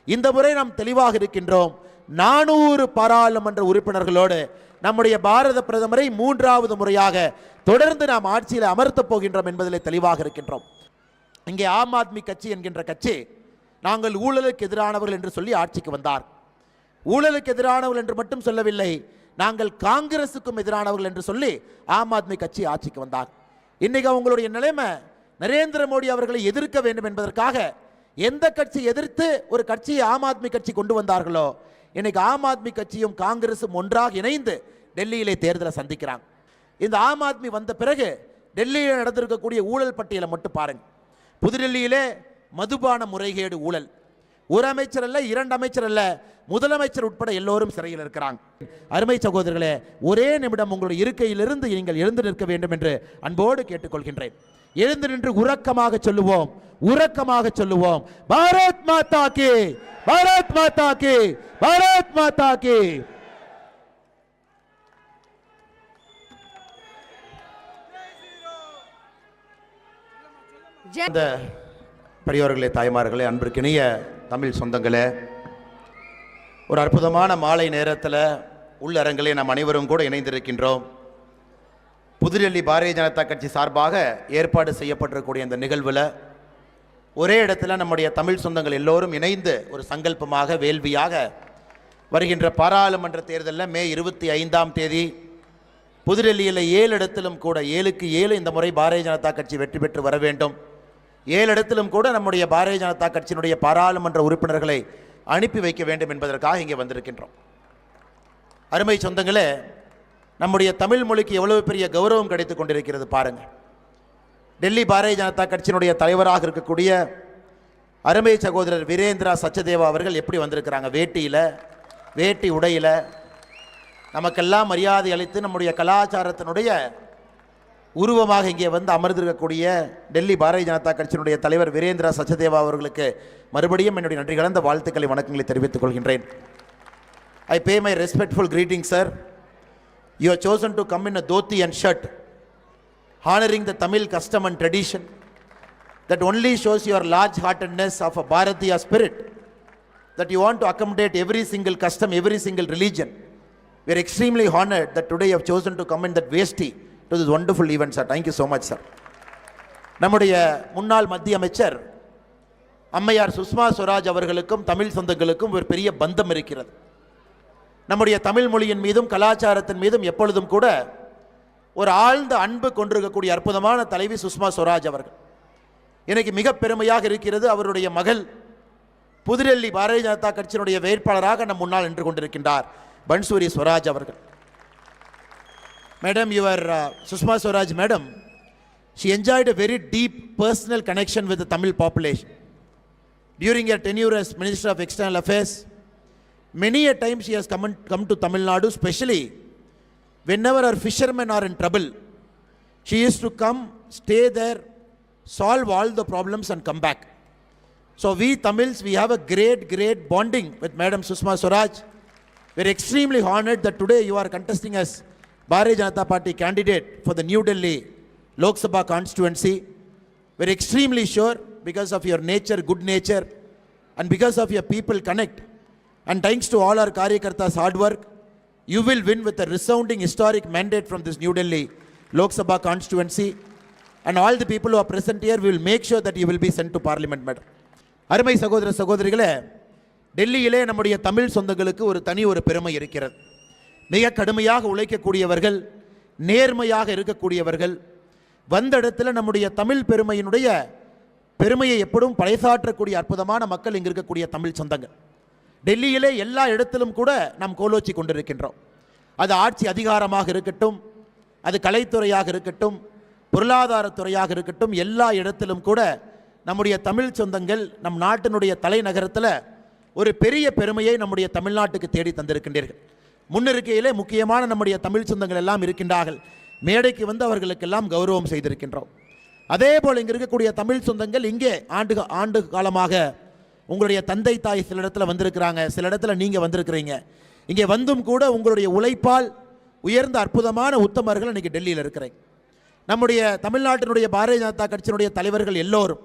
இந்த முறை நாம் தெளிவாக இருக்கின்றோம். 400 பாராளுமன்ற உறுப்பினர்களோடு நம்முடைய பாரத பிரதமரை 3வது முறையாக தொடர்ந்து நாம் ஆட்சியில் அமர்த்தப் போகின்றோம் என்பதில் தெளிவாக இருக்கின்றோம். இங்கே ஆம் ஆத்மி கட்சி என்கின்ற கட்சி நாங்கள் ஊழலுக்கு எதிரானவர்கள் என்று சொல்லி ஆட்சிக்கு வந்தார். ஊழலுக்கு எதிரானவர்கள் என்று மட்டும் சொல்லவில்லை, நாங்கள் காங்கிரசுக்கும் எதிரானவர்கள் என்று சொல்லி ஆம் ஆத்மி கட்சி ஆட்சிக்கு வந்தார். இன்னைக்கு அவங்களுடைய நிலைமை நரேந்திர மோடி அவர்களை எதிர்க்க வேண்டும் என்பதற்காக எந்த கட்சி எதிர்த்து ஒரு கட்சியை ஆம் ஆத்மி கட்சி கொண்டு வந்தார்களோ, இன்னைக்கு ஆம் ஆத்மி கட்சியும் காங்கிரசும் ஒன்றாக இணைந்து டெல்லியிலே தேர்தலை சந்திக்கிறாங்க. இந்த ஆம் ஆத்மி வந்த பிறகு டெல்லியில் நடந்திருக்கக்கூடிய ஊழல் பட்டியலை மட்டும் பாருங்க. புதுடெல்லியிலே மதுபான முறைகேடு ஊழல், ஒரு அமைச்சர் அல்ல, 2 அமைச்சர் அல்ல, முதலமைச்சர் உட்பட எல்லோரும் சிறையில் இருக்கிறாங்க. அருமை சகோதரர்களே, ஒரே நிமிடம் உங்களுடைய இருக்கையிலிருந்து நீங்கள் எழுந்து நிற்க வேண்டும் என்று அன்போடு கேட்டுக்கொள்கின்றேன். எழுந்து நின்று உறக்கமாக சொல்லுவோம், உறக்கமாக சொல்லுவோம், பாரத் மாதா கி, பாரத் மாதா கி, பாரத் மாதா கி. பெரியோர்களே, தாய்மார்களே, அன்பிற்கினிய தமிழ் சொந்தங்களே, ஒரு அற்புதமான மாலை நேரத்தில் உள்ளரங்கிலே நாம் அனைவரும் கூட இணைந்திருக்கின்றோம். புதுடெல்லி பாரதிய ஜனதா கட்சி சார்பாக ஏற்பாடு செய்யப்பட்டிருக்கக்கூடிய இந்த நிகழ்வில் ஒரே இடத்துல நம்முடைய தமிழ் சொந்தங்கள் எல்லோரும் இணைந்து ஒரு சங்கல்பமாக வேள்வியாக வருகின்ற பாராளுமன்ற தேர்தலில் மே 25ஆம் தேதி புதுடெல்லியில் 7 இடத்திலும் கூட 7க்கு 7 இந்த முறை பாரதிய ஜனதா கட்சி வெற்றி பெற்று வர வேண்டும். 7 இடத்திலும் கூட நம்முடைய பாரதிய ஜனதா கட்சியினுடைய பாராளுமன்ற உறுப்பினர்களை அனுப்பி வைக்க வேண்டும் என்பதற்காக இங்கே வந்திருக்கின்றோம். அருமை சொந்தங்களே, நம்முடைய தமிழ் மொழிக்கு எவ்வளவு பெரிய கௌரவம் கிடைத்து கொண்டிருக்கிறது பாருங்கள். டெல்லி பாரதிய ஜனதா கட்சியினுடைய தலைவராக இருக்கக்கூடிய அருமை சகோதரர் வீரேந்திரா சச்சதேவா அவர்கள் எப்படி வந்திருக்கிறாங்க, வேட்டி உடையில் நமக்கெல்லாம் மரியாதை அளித்து நம்முடைய கலாச்சாரத்தினுடைய உருவமாக இங்கே வந்து அமர்ந்திருக்கக்கூடிய டெல்லி பாரதிய ஜனதா கட்சியினுடைய தலைவர் வீரேந்திரா சச்சதேவா அவர்களுக்கு மறுபடியும் என்னுடைய நன்றி கலந்த வாழ்த்துக்களை வணக்கங்களை தெரிவித்துக் கொள்கின்றேன். I pay my respectful greetings, sir. You have chosen to come in a dhoti and shirt, honoring the Tamil custom and tradition. That only shows your large-heartedness of a Bharatiya spirit, that you want to accommodate every single custom, every single religion. We are extremely honored that today you have chosen to come in that vesti to this wonderful event, sir. Thank you so much, sir. நம்முடைய முன்னாள் மத்திய அமைச்சர் அம்மையார் சுஷ்மா ஸ்வராஜ் அவர்களுக்கும் தமிழ் சொந்தங்களுக்கும் ஒரு பெரிய பந்தம் இருக்கிறது. நம்முடைய தமிழ் மொழியின் மீதும் கலாச்சாரத்தின் மீதும் எப்பொழுதும் கூட ஒரு ஆழ்ந்த அன்பு கொண்டிருக்கக்கூடிய அற்புதமான தலைவி சுஷ்மா ஸ்வராஜ் அவர்கள். எனக்கு மிக பெருமையாக இருக்கிறது, அவருடைய மகள் புதுடெல்லி பாரதிய ஜனதா கட்சியினுடைய வேட்பாளராக நம் முன்னால் நின்று கொண்டிருக்கின்றார் பன்சூரி ஸ்வராஜ் அவர்கள். Madam, your Sushma Swaraj, madam, she enjoyed a very deep personal connection with the Tamil population. During her tenure as Minister of External Affairs, many a time she has come to Tamil Nadu, especially whenever our fishermen are in trouble. She used to come, stay there, solve all the problems and come back. So we Tamils, we have a great bonding with Madam Sushma Swaraj. We are extremely honored that today you are contesting as Bharatiya Janata Party candidate for the New Delhi Lok Sabha constituency. We are extremely sure, because of your nature, good nature, and because of your people connect, and thanks to all our Karyakartas' hard work, you will win with a resounding historic mandate from this New Delhi Lok Sabha constituency, and all the people who are present here will make sure that you will be sent to Parliament, madam. அருமை சகோதர சகோதரிகளே, டெல்லியிலே நம்முடைய தமிழ் சொந்தங்களுக்கு ஒரு தனி ஒரு பெருமை இருக்கிறது. மிக கடுமையாக உழைக்கக்கூடியவர்கள், நேர்மையாக இருக்கக்கூடியவர்கள், வந்த இடத்துல நம்முடைய தமிழ் பெருமையை எப்படும் பறைசாற்றக்கூடிய அற்புதமான மக்கள் இங்கு இருக்கக்கூடிய தமிழ் சொந்தங்கள். டெல்லியிலே எல்லா இடத்திலும் கூட நாம் கோலோச்சி கொண்டிருக்கின்றோம். அது ஆட்சி அதிகாரமாக இருக்கட்டும், அது கலைத்துறையாக இருக்கட்டும், பொருளாதாரத்துறையாக இருக்கட்டும், எல்லா இடத்திலும் கூட நம்முடைய தமிழ் சொந்தங்கள் நம் நாட்டினுடைய தலைநகரத்தில் ஒரு பெரிய பெருமையை நம்முடைய தமிழ்நாட்டுக்கு தேடி தந்திருக்கின்றீர்கள். முன்னிருக்கையிலே முக்கியமான நம்முடைய தமிழ் சொந்தங்கள் எல்லாம் இருக்கின்றார்கள். மேடைக்கு வந்து அவர்களுக்கெல்லாம் கௌரவம் செய்திருக்கின்றோம். அதே போல் இங்கே இருக்கக்கூடிய தமிழ் சொந்தங்கள் இங்கே ஆண்டு காலமாக உங்களுடைய தந்தை தாய் சில இடத்துல வந்திருக்கிறாங்க, சில இடத்துல நீங்கள் வந்திருக்கிறீங்க. இங்கே வந்தும் கூட உங்களுடைய உழைப்பால் உயர்ந்த அற்புதமான உத்தமர்கள் இன்றைக்கி டெல்லியில் இருக்கிறீங்க. நம்முடைய தமிழ்நாட்டினுடைய பாரதிய ஜனதா கட்சியினுடைய தலைவர்கள் எல்லோரும்,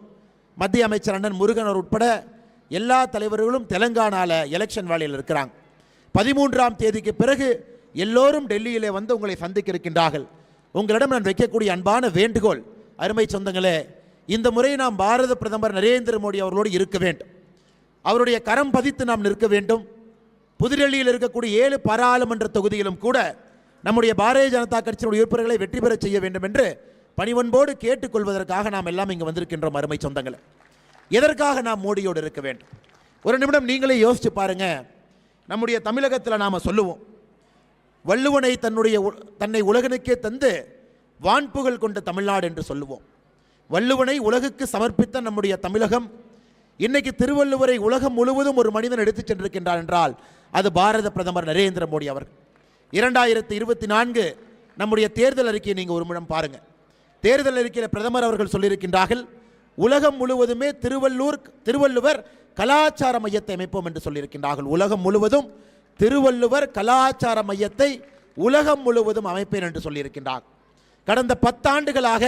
மத்திய அமைச்சர் அண்ணன் முருகன் அவர் உட்பட எல்லா தலைவர்களும் தெலங்கானாவில் எலெக்ஷன் வேலையில் இருக்கிறாங்க. 13ஆம் தேதிக்கு பிறகு எல்லோரும் டெல்லியிலே வந்து உங்களை சந்திக்க இருக்கின்றார்கள். உங்களிடம் நான் வைக்கக்கூடிய அன்பான வேண்டுகோள், அருமை சொந்தங்களே, இந்த முறை நாம் பாரத பிரதமர் நரேந்திர மோடி அவர்களோடு இருக்க வேண்டும். அவருடைய கரம் பதித்து நாம் நிற்க வேண்டும். புதுடெல்லியில் இருக்கக்கூடிய 7 பாராளுமன்ற தொகுதியிலும் கூட நம்முடைய பாரதிய ஜனதா கட்சியினுடைய உறுப்பினர்களை வெற்றி பெற செய்ய வேண்டும் என்று பணிவன்போடு கேட்டுக்கொள்வதற்காக நாம் எல்லாம் இங்கு வந்திருக்கின்றோம். அருமை சொந்தங்களே, எதற்காக நாம் மோடியோடு இருக்க வேண்டும்? ஒரு நிமிடம் நீங்களே யோசிச்சு பாருங்க. நம்முடைய தமிழகத்தில் நாம் சொல்லுவோம், வள்ளுவனை தன்னை உலகனுக்கே தந்து வான்புகழ் கொண்ட தமிழ்நாடு என்று சொல்லுவோம். வள்ளுவனை உலகுக்கு சமர்ப்பித்த நம்முடைய தமிழகம் இன்னைக்கு திருவள்ளுவரை உலகம் முழுவதும் ஒரு மனிதன் எடுத்துச் சென்றிருக்கின்றார் என்றால் அது பாரத பிரதமர் நரேந்திர மோடி அவர்கள். 2024 நம்முடைய தேர்தல் அறிக்கையை நீங்கள் ஒரு நிமிடம் பாருங்கள். தேர்தல் அறிக்கையில் பிரதமர் அவர்கள் சொல்லியிருக்கின்றார்கள், உலகம் முழுவதுமே திருவள்ளுவர் கலாச்சார மையத்தை அமைப்போம் என்று சொல்லியிருக்கின்றார்கள். உலகம் முழுவதும் திருவள்ளுவர் கலாச்சார மையத்தை உலகம் முழுவதும் அமைப்பேன் என்று சொல்லியிருக்கின்றார். கடந்த 10 ஆண்டுகளாக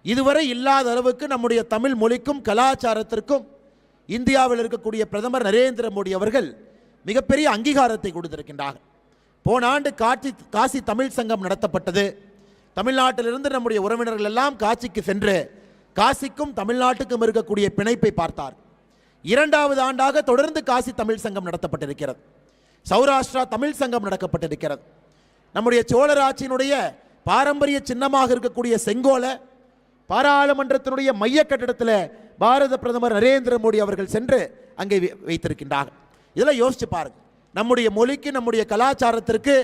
இதுவரை இல்லாத அளவுக்கு நம்முடைய தமிழ் மொழிக்கும் கலாச்சாரத்திற்கும் இந்தியாவில் இருக்கக்கூடிய பிரதமர் நரேந்திர மோடி அவர்கள் மிகப்பெரிய அங்கீகாரத்தை கொடுத்திருக்கின்றார்கள். போன ஆண்டு காசி தமிழ் சங்கம் நடத்தப்பட்டது. தமிழ்நாட்டிலிருந்து நம்முடைய உறவினர்கள் எல்லாம் காசிக்கு சென்று காசிக்கும் தமிழ்நாட்டுக்கும் இருக்கக்கூடிய பிணைப்பை பார்த்தார். 2வது ஆண்டாக தொடர்ந்து காசி தமிழ் சங்கம் நடத்தப்பட்டிருக்கிறது. சௌராஷ்டிரா தமிழ் சங்கம் நடக்கப்பட்டிருக்கிறது. நம்முடைய சோழர் ஆட்சியினுடைய பாரம்பரிய சின்னமாக இருக்கக்கூடிய செங்கோலை பாராளுமன்றத்தினுடைய மைய கட்டிடத்தில் பாரத பிரதமர் நரேந்திர மோடி அவர்கள் சென்று அங்கே வைத்திருக்கின்றார்கள். இதெல்லாம் யோசிச்சு பாருங்க. நம்முடைய மொழிக்கு நம்முடைய கலாச்சாரத்திற்கு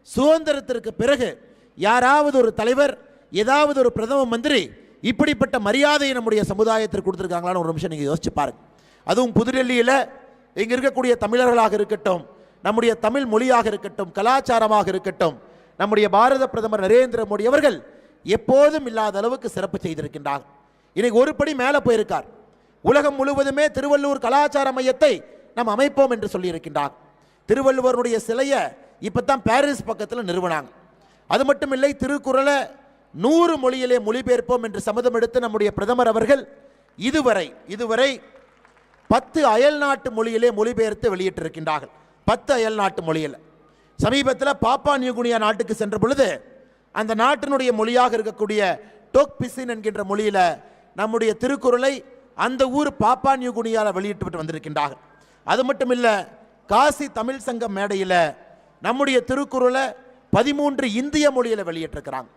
சுதந்திரத்திற்கு பிறகு யாராவது ஒரு தலைவர், ஏதாவது ஒரு பிரதம மந்திரி இப்படிப்பட்ட மரியாதையை நம்முடைய சமுதாயத்திற்கு கொடுத்துருக்காங்களான்னு ஒரு நிமிஷம் நீங்கள் யோசிச்சு பாருங்க. அதுவும் புதுடெல்லியில் இங்கே இருக்கக்கூடிய தமிழர்களாக இருக்கட்டும், நம்முடைய தமிழ் மொழியாக இருக்கட்டும், கலாச்சாரமாக இருக்கட்டும், நம்முடைய பாரத பிரதமர் நரேந்திர மோடி அவர்கள் எப்போதும் இல்லாத அளவுக்கு சிறப்பு செய்திருக்கின்றார். இன்னைக்கு ஒரு படி மேலே போயிருக்கார். உலகம் முழுவதுமே திருவள்ளுவர் கலாச்சார மையத்தை நாம் அமைப்போம் என்று சொல்லியிருக்கின்றார். திருவள்ளுவருடைய சிலையை இப்போதான் பாரிஸ் பக்கத்தில் நிறுவனாங்க. அது மட்டும் இல்லை, திருக்குறளை 100 மொழியிலே மொழிபெயர்ப்போம் என்று சம்மதம் எடுத்து நம்முடைய பிரதமர் அவர்கள் இதுவரை 10 அயல்நாட்டு மொழியிலே மொழிபெயர்த்து வெளியிட்டிருக்கின்றார்கள். 10 அயல்நாட்டு மொழியில். சமீபத்தில் பாப்பா நியூகினியா நாட்டுக்கு சென்ற பொழுது அந்த நாட்டினுடைய மொழியாக இருக்கக்கூடிய டோக்பிசின் என்கின்ற மொழியில் நம்முடைய திருக்குறளை அந்த ஊர் பாப்பா நியூகினியாவில் வெளியிட்டு வந்திருக்கின்றார்கள். அது மட்டும் இல்லை, காசி தமிழ் சங்கம் மேடையில் நம்முடைய திருக்குறளை 13 இந்திய மொழியில் வெளியிட்டிருக்கிறாங்க.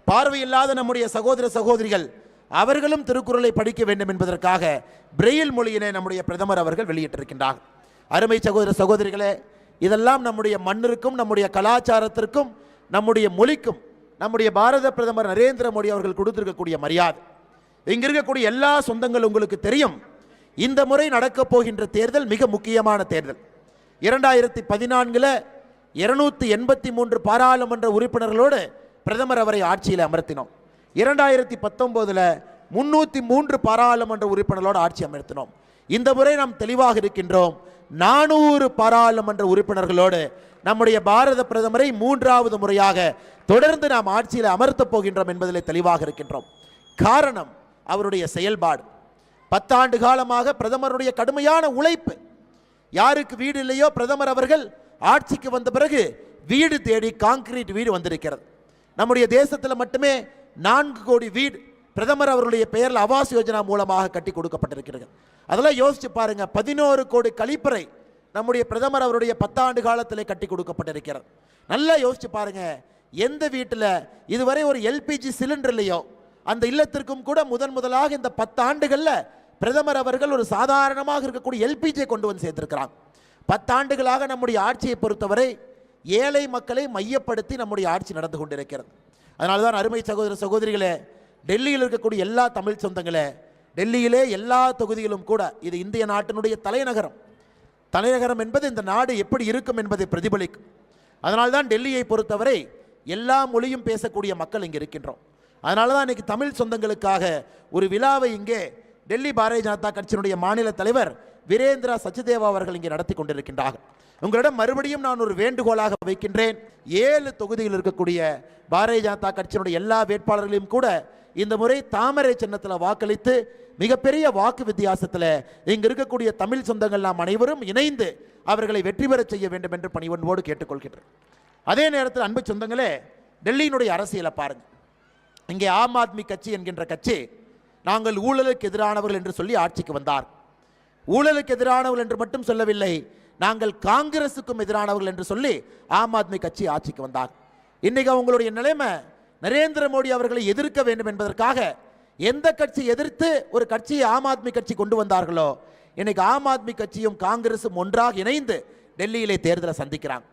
பார்வையில்லாத நம்முடைய சகோதர சகோதரிகள் அவர்களும் திருக்குறளை படிக்க வேண்டும் என்பதற்காக பிரெயில் மொழியினை நம்முடைய பிரதமர் அவர்கள் வெளியிட்டிருக்கின்றார்கள். அருமை சகோதர சகோதரிகளே, இதெல்லாம் நம்முடைய மண்ணிற்கும் நம்முடைய கலாச்சாரத்திற்கும் நம்முடைய மொழிக்கும் நம்முடைய பாரத பிரதமர் நரேந்திர மோடி அவர்கள் கொடுத்திருக்கக்கூடிய மரியாதை. இங்க இருக்கக்கூடிய எல்லா சொந்தங்கள் உங்களுக்கு தெரியும், இந்த முறை நடக்கப் போகின்ற தேர்தல் மிக முக்கியமான தேர்தல். 2014 283 பாராளுமன்ற உறுப்பினர்களோடு பிரதமர் அவரை ஆட்சியில் அமர்த்தினோம். 2019 303 பாராளுமன்ற உறுப்பினர்களோடு ஆட்சி அமர்த்தினோம். இந்த முறை நாம் தெளிவாக இருக்கின்றோம், 400 பாராளுமன்ற உறுப்பினர்களோடு நம்முடைய பாரத பிரதமரை 3வது முறையாக தொடர்ந்து நாம் ஆட்சியில் அமர்த்தப் போகின்றோம் என்பதில் தெளிவாக இருக்கின்றோம். காரணம் அவருடைய செயல்பாடு. 10 ஆண்டு காலமாக பிரதமருடைய கடுமையான உழைப்பு. யாருக்கு வீடு இல்லையோ பிரதமர் அவர்கள் ஆட்சிக்கு வந்த பிறகு வீடு தேடி கான்கிரீட் வீடு வந்திருக்கிறது. நம்முடைய தேசத்தில் மட்டுமே 4 கோடி வீடு பிரதமர் அவருடைய பெயரில் ஆவாஸ் யோஜனா மூலமாக கட்டி கொடுக்கப்பட்டிருக்கிறது. அதெல்லாம் யோசிச்சு பாருங்க. 11 கோடி கழிப்பறை நம்முடைய பிரதமர் அவருடைய 10 ஆண்டு காலத்தில் கட்டி கொடுக்கப்பட்டிருக்கிறது. நல்லா யோசிச்சு பாருங்க. எந்த வீட்டில் இதுவரை ஒரு எல்பிஜி சிலிண்டர் இல்லையோ அந்த இல்லத்திற்கும் கூட முதலாக இந்த 10 ஆண்டுகளில் பிரதமர் அவர்கள் ஒரு சாதாரணமாக இருக்கக்கூடிய எல்பிஜியை கொண்டு வந்து சேர்த்திருக்கிறாங்க. 10 ஆண்டுகளாக நம்முடைய ஆட்சியை பொறுத்தவரை ஏழை மக்களை மையப்படுத்தி நம்முடைய ஆட்சி நடந்து கொண்டிருக்கிறது. அதனால தான் அருமை சகோதர சகோதரிகளே, டெல்லியில் இருக்கக்கூடிய எல்லா தமிழ் சொந்தங்களே, டெல்லியிலே எல்லா தொகுதியிலும் கூட இது இந்திய நாட்டினுடைய தலைநகரம். தலைநகரம் என்பது இந்த நாடு எப்படி இருக்கும் என்பதை பிரதிபலிக்கும். அதனால்தான் டெல்லியை பொறுத்தவரை எல்லா மொழியும் பேசக்கூடிய மக்கள் இங்கே இருக்கின்றோம். அதனால தான் இன்றைக்கி தமிழ் சொந்தங்களுக்காக ஒரு விழாவை இங்கே டெல்லி பாரதிய ஜனதா கட்சியினுடைய மாநில தலைவர் வீரேந்திரா சச்தேவா அவர்கள் இங்கே நடத்தி கொண்டிருக்கின்றார்கள். உங்களிடம் மறுபடியும் நான் ஒரு வேண்டுகோளாக வைக்கின்றேன். 7 தொகுதியில் இருக்கக்கூடிய பாரதிய ஜனதா கட்சியினுடைய எல்லா வேட்பாளர்களையும் கூட இந்த முறை தாமரை சின்னத்தில் வாக்களித்து மிகப்பெரிய வாக்கு வித்தியாசத்தில் இங்கு இருக்கக்கூடிய தமிழ் சொந்தங்கள் நாம் அனைவரும் இணைந்து அவர்களை வெற்றி பெற செய்ய வேண்டும் என்று பணிவன்போடு கேட்டுக்கொள்கின்றனர். அதே நேரத்தில் அன்பு சொந்தங்களே, டெல்லியினுடைய அரசியலை பாருங்கள். இங்கே ஆம் ஆத்மி கட்சி என்கின்ற கட்சி நாங்கள் ஊழலுக்கு எதிரானவர்கள் என்று சொல்லி ஆட்சிக்கு வந்தார். ஊழலுக்கு எதிரானவர்கள் என்று மட்டும் சொல்லவில்லை, நாங்கள் காங்கிரசுக்கும் எதிரானவர்கள் என்று சொல்லி ஆம் ஆத்மி கட்சி ஆட்சிக்கு வந்தார். இன்னைக்கு அவங்களுடைய நிலைமை நரேந்திர மோடி அவர்களை எதிர்க்க வேண்டும் என்பதற்காக எந்த கட்சி எதிர்த்து ஒரு கட்சியை ஆம் ஆத்மி கட்சி கொண்டு வந்தார்களோ, இன்னைக்கு ஆம் ஆத்மி கட்சியும் காங்கிரசும் ஒன்றாக இணைந்து டெல்லியிலே தேர்தலை சந்திக்கிறாங்க.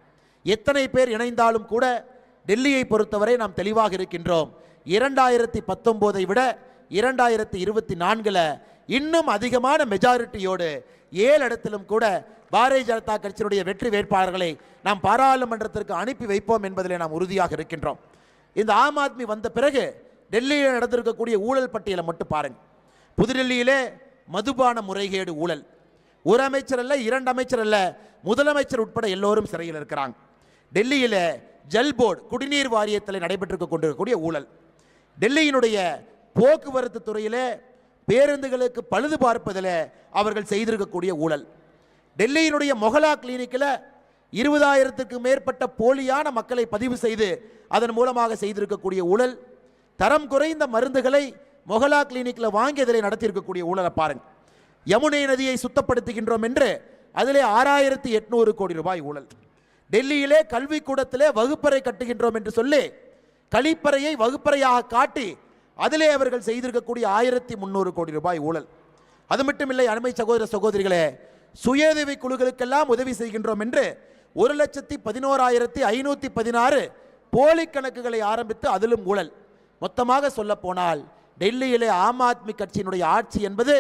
எத்தனை பேர் இணைந்தாலும் கூட டெல்லியை பொறுத்தவரை நாம் தெளிவாக இருக்கின்றோம். 2019 விட 2024 இன்னும் அதிகமான மெஜாரிட்டியோடு 7 இடத்திலும் கூட பாரதிய ஜனதா கட்சியினுடைய வெற்றி வேட்பாளர்களை நாம் பாராளுமன்றத்திற்கு அனுப்பி வைப்போம் என்பதிலே நாம் உறுதியாக இருக்கின்றோம். இந்த ஆம் ஆத்மி வந்த பிறகு டெல்லியில் நடந்திருக்கக்கூடிய ஊழல் பட்டியலை மட்டும் பாருங்க. புதுடெல்லியிலே மதுபான முறைகேடு ஊழல், ஒரு அமைச்சர் அல்ல, 2 அமைச்சர் அல்ல, முதலமைச்சர் உட்பட எல்லோரும் சிறையில் இருக்கிறாங்க. டெல்லியில் ஜல் போர்டு குடிநீர் வாரியத்தில் நடைபெற்று கொண்டிருக்கக்கூடிய ஊழல், டெல்லியினுடைய போக்குவரத்து துறையிலே பேருந்துகளுக்கு பழுது பார்ப்பதில் அவர்கள் செய்திருக்கக்கூடிய ஊழல், டெல்லியினுடைய மொஹலா கிளினிக்கில் 20,000க்கு மேற்பட்ட போலியான மக்களை பதிவு செய்து அதன் மூலமாக செய்திருக்கக்கூடிய ஊழல், தரம் குறைந்த மருந்துகளை மொஹலா கிளினிக்கில் வாங்கியதில் நடத்தியிருக்கக்கூடிய ஊழலை பாருங்கள். யமுனை நதியை சுத்தப்படுத்துகின்றோம் என்று அதிலே 6,800 கோடி ரூபாய் ஊழல். டெல்லியிலே கல்விக்கூடத்திலே வகுப்பறை கட்டுகின்றோம் என்று சொல்லி கழிப்பறையை வகுப்பறையாக காட்டி அதிலே அவர்கள் செய்திருக்கக்கூடிய 1,300 கோடி ரூபாய் ஊழல். அது மட்டுமில்லை அருமை சகோதர சகோதரிகளே, சுயஉதவி குழுக்களுக்கெல்லாம் உதவி செய்கின்றோம் என்று 1,11,516 போலி கணக்குகளை ஆரம்பித்து அதிலும் ஊழல். மொத்தமாக சொல்ல போனால் டெல்லியிலே ஆம் ஆத்மி கட்சியினுடைய ஆட்சி என்பது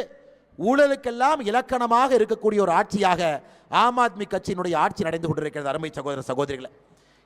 ஊழலுக்கெல்லாம் இலக்கணமாக இருக்கக்கூடிய ஒரு ஆட்சியாக ஆம் ஆத்மி கட்சியினுடைய ஆட்சி நடந்து கொண்டிருக்கிறது. அருமை சகோதர சகோதரிகளை,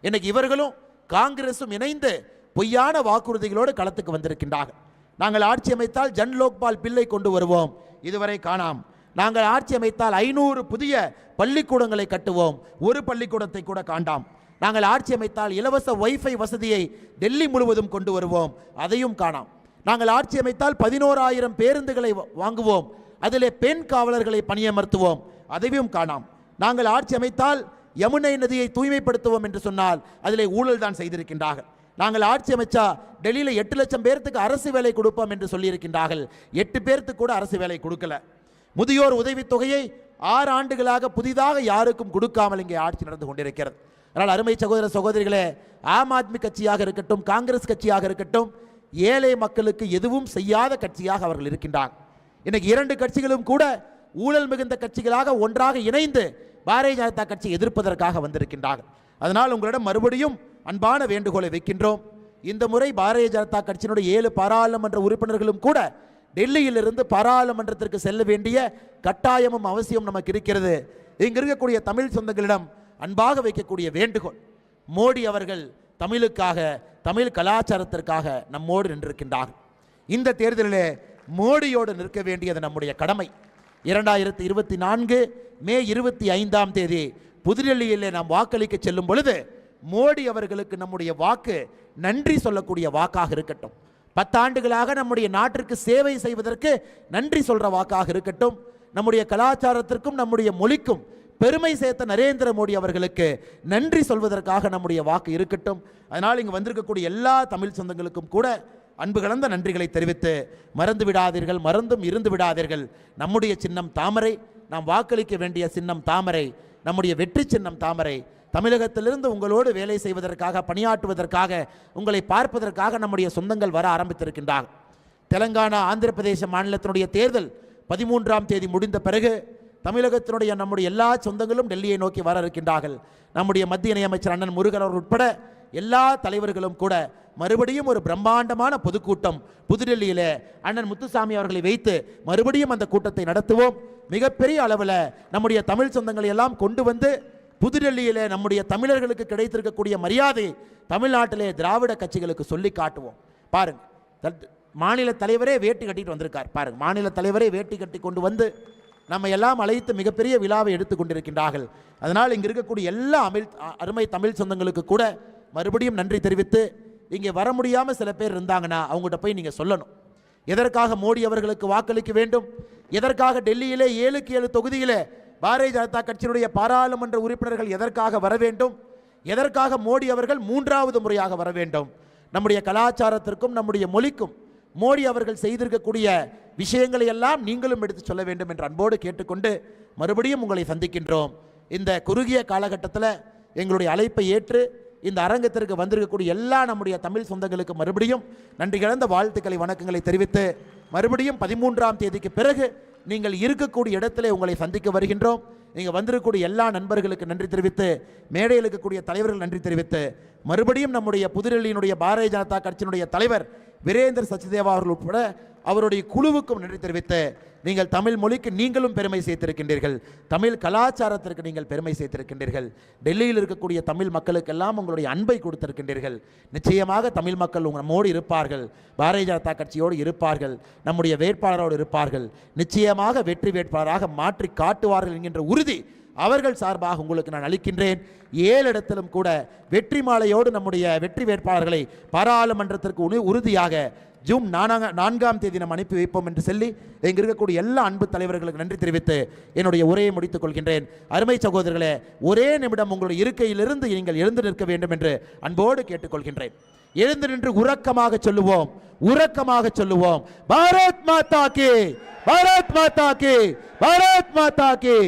இன்னைக்கு இவர்களும் காங்கிரசும் இணைந்து பொய்யான வாக்குறுதிகளோடு களத்துக்கு வந்திருக்கின்றார்கள். நாங்கள் ஆட்சி அமைத்தால் ஜன் லோக்பால் பில்லை கொண்டு வருவோம், இதுவரை காணாம். நாங்கள் ஆட்சி அமைத்தால் 500 புதிய பள்ளிக்கூடங்களை கட்டுவோம், ஒரு பள்ளிக்கூடத்தை கூட காண்டாம். நாங்கள் ஆட்சி அமைத்தால் இலவச வைஃபை வசதியை டெல்லி முழுவதும் கொண்டு வருவோம், அதையும் காணாம். நாங்கள் ஆட்சி அமைத்தால் 11,000 பேருந்துகளை வாங்குவோம், அதிலே பெண் காவலர்களை பணியமர்த்துவோம், அதையும் காணாம். நாங்கள் ஆட்சி அமைத்தால் யமுனை நதியை தூய்மைப்படுத்துவோம் என்று சொன்னால் அதிலே ஊழல் தான் செய்திருக்கின்றார்கள். நாங்கள் ஆட்சி அமைச்சா டெல்லியில் 8 லட்சம் பேருக்கு அரசு வேலை கொடுப்போம் என்று சொல்லியிருக்கின்றார்கள், 8 பேருக்கு கூட அரசு வேலை கொடுக்கல. முதியோர் உதவித்தொகையை 6 ஆண்டுகளாக புதிதாக யாருக்கும் கொடுக்காமல் இங்கே ஆட்சி நடந்து கொண்டிருக்கிறது. அதனால் அருமை சகோதர சகோதரிகளே, ஆம் ஆத்மி கட்சியாக இருக்கட்டும், காங்கிரஸ் கட்சியாக இருக்கட்டும், ஏழை மக்களுக்கு எதுவும் செய்யாத கட்சியாக அவர்கள் இருக்கின்றார்கள். இன்னைக்கு 2 கட்சிகளும் கூட ஊழல் மிகுந்த கட்சிகளாக ஒன்றாக இணைந்து பாரதிய ஜனதா கட்சி எதிர்ப்பதற்காக வந்திருக்கின்றார்கள். அதனால் உங்களிடம் மறுபடியும் அன்பான வேண்டுகோளை வைக்கின்றோம். இந்த முறை பாரதிய ஜனதா கட்சியினுடைய 7 பாராளுமன்ற உறுப்பினர்களும் கூட டெல்லியிலிருந்து பாராளுமன்றத்திற்கு செல்ல வேண்டிய கட்டாயமும் அவசியம் நமக்கு இருக்கிறது. இங்கு இருக்கக்கூடிய தமிழ் சொந்தங்களிடம் அன்பாக வைக்கக்கூடிய வேண்டுகோள், மோடி அவர்கள் தமிழுக்காக, தமிழ் கலாச்சாரத்திற்காக நம்மோடு நின்றிருக்கின்றார்கள். இந்த தேர்தலிலே மோடியோடு நிற்க வேண்டியது நம்முடைய கடமை. 2024 மே 25ஆம் தேதி புதுடெல்லியிலே நாம் வாக்களிக்க செல்லும் பொழுது மோடி அவர்களுக்கு நம்முடைய வாக்கு நன்றி சொல்லக்கூடிய வாக்காக இருக்கட்டும். 10 ஆண்டுகளாக நம்முடைய நாட்டிற்கு சேவை செய்வதற்கு நன்றி சொல்ற வாக்காக இருக்கட்டும். நம்முடைய கலாச்சாரத்திற்கும் நம்முடைய மொழிக்கும் பெருமை சேர்த்த நரேந்திர மோடி அவர்களுக்கு நன்றி சொல்வதற்காக நம்முடைய வாக்கு இருக்கட்டும். அதனால் இங்கு வந்திருக்கக்கூடிய எல்லா தமிழ் சொந்தங்களுக்கும் கூட அன்பு கலந்த நன்றிகளை தெரிவித்து, மறந்து விடாதீர்கள், மறந்தும் இருந்து விடாதீர்கள். நம்முடைய சின்னம் தாமரை, நாம் வாக்களிக்க வேண்டிய சின்னம் தாமரை, நம்முடைய வெற்றி சின்னம் தாமரை. தமிழகத்திலிருந்து உங்களோடு வேலை செய்வதற்காக, பணியாற்றுவதற்காக, உங்களை பார்ப்பதற்காக நம்முடைய சொந்தங்கள் வர ஆரம்பித்திருக்கின்றார்கள். தெலங்கானா, ஆந்திர பிரதேச மாநிலத்தினுடைய தேர்தல் 13ஆம் தேதி முடிந்த பிறகு தமிழகத்தினுடைய நம்முடைய எல்லா சொந்தங்களும் டெல்லியை நோக்கி வர இருக்கின்றார்கள். நம்முடைய மத்திய இணையமைச்சர் அண்ணன் முருகன் அவர் உட்பட எல்லா தலைவர்களும் கூட மறுபடியும் ஒரு பிரம்மாண்டமான பொதுக்கூட்டம் புதுடெல்லியிலே அண்ணன் முத்துசாமி அவர்களை வைத்து மறுபடியும் அந்த கூட்டத்தை நடத்துவோம். மிகப்பெரிய அளவில் நம்முடைய தமிழ் சொந்தங்களை எல்லாம் கொண்டு வந்து புதுடெல்லியிலே நம்முடைய தமிழர்களுக்கு கிடைத்திருக்கக்கூடிய மரியாதை தமிழ்நாட்டிலே திராவிட கட்சிகளுக்கு சொல்லி காட்டுவோம். பாருங்க, மாநில தலைவரே வேட்டி கட்டிட்டு வந்திருக்கார். பாருங்க, மாநில தலைவரே வேட்டி கட்டி கொண்டு வந்து நம்ம எல்லாம் அழைத்து மிகப்பெரிய விழாவை எடுத்துக் கொண்டிருக்கின்றார்கள். அதனால் இங்கு இருக்கக்கூடிய எல்லா அருமை தமிழ் சொந்தங்களுக்கு கூட மறுபடியும் நன்றி தெரிவித்து, இங்கே வர முடியாமல் சில பேர் இருந்தாங்கன்னா அவங்ககிட்ட போய் நீங்கள் சொல்லணும், எதற்காக மோடி அவர்களுக்கு வாக்களிக்க வேண்டும், எதற்காக டெல்லியிலே 7க்கு 7 தொகுதியிலே பாரதிய ஜனதா கட்சியினுடைய பாராளுமன்ற உறுப்பினர்கள் எதற்காக வர வேண்டும், எதற்காக மோடி அவர்கள் 3வது முறையாக வர வேண்டும். நம்முடைய கலாச்சாரத்திற்கும் நம்முடைய மொழிக்கும் மோடி அவர்கள் செய்திருக்கக்கூடிய விஷயங்களை எல்லாம் நீங்களும் எடுத்து சொல்ல வேண்டும் என்று அன்போடு கேட்டுக்கொண்டு மறுபடியும் உங்களை சந்திக்கின்றோம். இந்த குறுகிய காலகட்டத்தில் எங்களுடைய அழைப்பை ஏற்று இந்த அரங்கத்திற்கு வந்திருக்கக்கூடிய எல்லா நம்முடைய தமிழ் சொந்தங்களுக்கு மறுபடியும் நன்றி கலந்த வாழ்த்துக்களை வணக்கங்களை தெரிவித்து மறுபடியும் 13ஆம் தேதிக்கு பிறகு நீங்கள் இருக்கக்கூடிய இடத்திலே உங்களை சந்திக்க வருகின்றோம். நீங்கள் வந்திருக்கக்கூடிய எல்லா நண்பர்களுக்கு நன்றி தெரிவித்து, மேடையில் இருக்கக்கூடிய தலைவர்கள் நன்றி தெரிவித்து, மறுபடியும் நம்முடைய புதுடெல்லியினுடைய பாரதிய ஜனதா கட்சியினுடைய தலைவர் வீரேந்தர் சச்தேவா அவர்கள் உட்பட அவருடைய குழுவுக்கும் நன்றி தெரிவித்து, நீங்கள் தமிழ் மொழிக்கு நீங்களும் பெருமை சேர்த்திருக்கின்றீர்கள், தமிழ் கலாச்சாரத்திற்கு நீங்கள் பெருமை சேர்த்திருக்கின்றீர்கள், டெல்லியில் இருக்கக்கூடிய தமிழ் மக்களுக்கெல்லாம் உங்களுடைய அன்பை கொடுத்திருக்கின்றீர்கள். நிச்சயமாக தமிழ் மக்கள் நம்மோடு இருப்பார்கள், பாரதிய ஜனதா கட்சியோடு இருப்பார்கள், நம்முடைய வேட்பாளரோடு இருப்பார்கள், நிச்சயமாக வெற்றி வேட்பாளராக மாற்றி காட்டுவார்கள் என்கின்ற உறுதி அவர்கள் சார்பாக உங்களுக்கு நான் அளிக்கின்றேன். 7 இடத்திலும் கூட வெற்றி மாலையோடு நம்முடைய வெற்றி வேட்பாளர்களை பாராளுமன்றத்திற்கு உறுதியாக ஜூன் 4ஆம் தேதி நாம் அனுப்பி வைப்போம் என்று சொல்லி இங்கு இருக்கக்கூடிய எல்லா அன்பு தலைவர்களுக்கு நன்றி தெரிவித்து என்னுடைய உரையை முடித்துக் கொள்கின்றேன். அருமை சகோதரர்களே, ஒரே நிமிடம் உங்களுடைய இருக்கையிலிருந்து நீங்கள் எழுந்து நிற்க வேண்டும் என்று அன்போடு கேட்டுக்கொள்கின்றேன். எழுந்து நின்று உறக்கமாக சொல்லுவோம், உறக்கமாக சொல்லுவோம், பாரத் மாதா கி, பாரத் மாதா கி, பாரத் மாதா கி.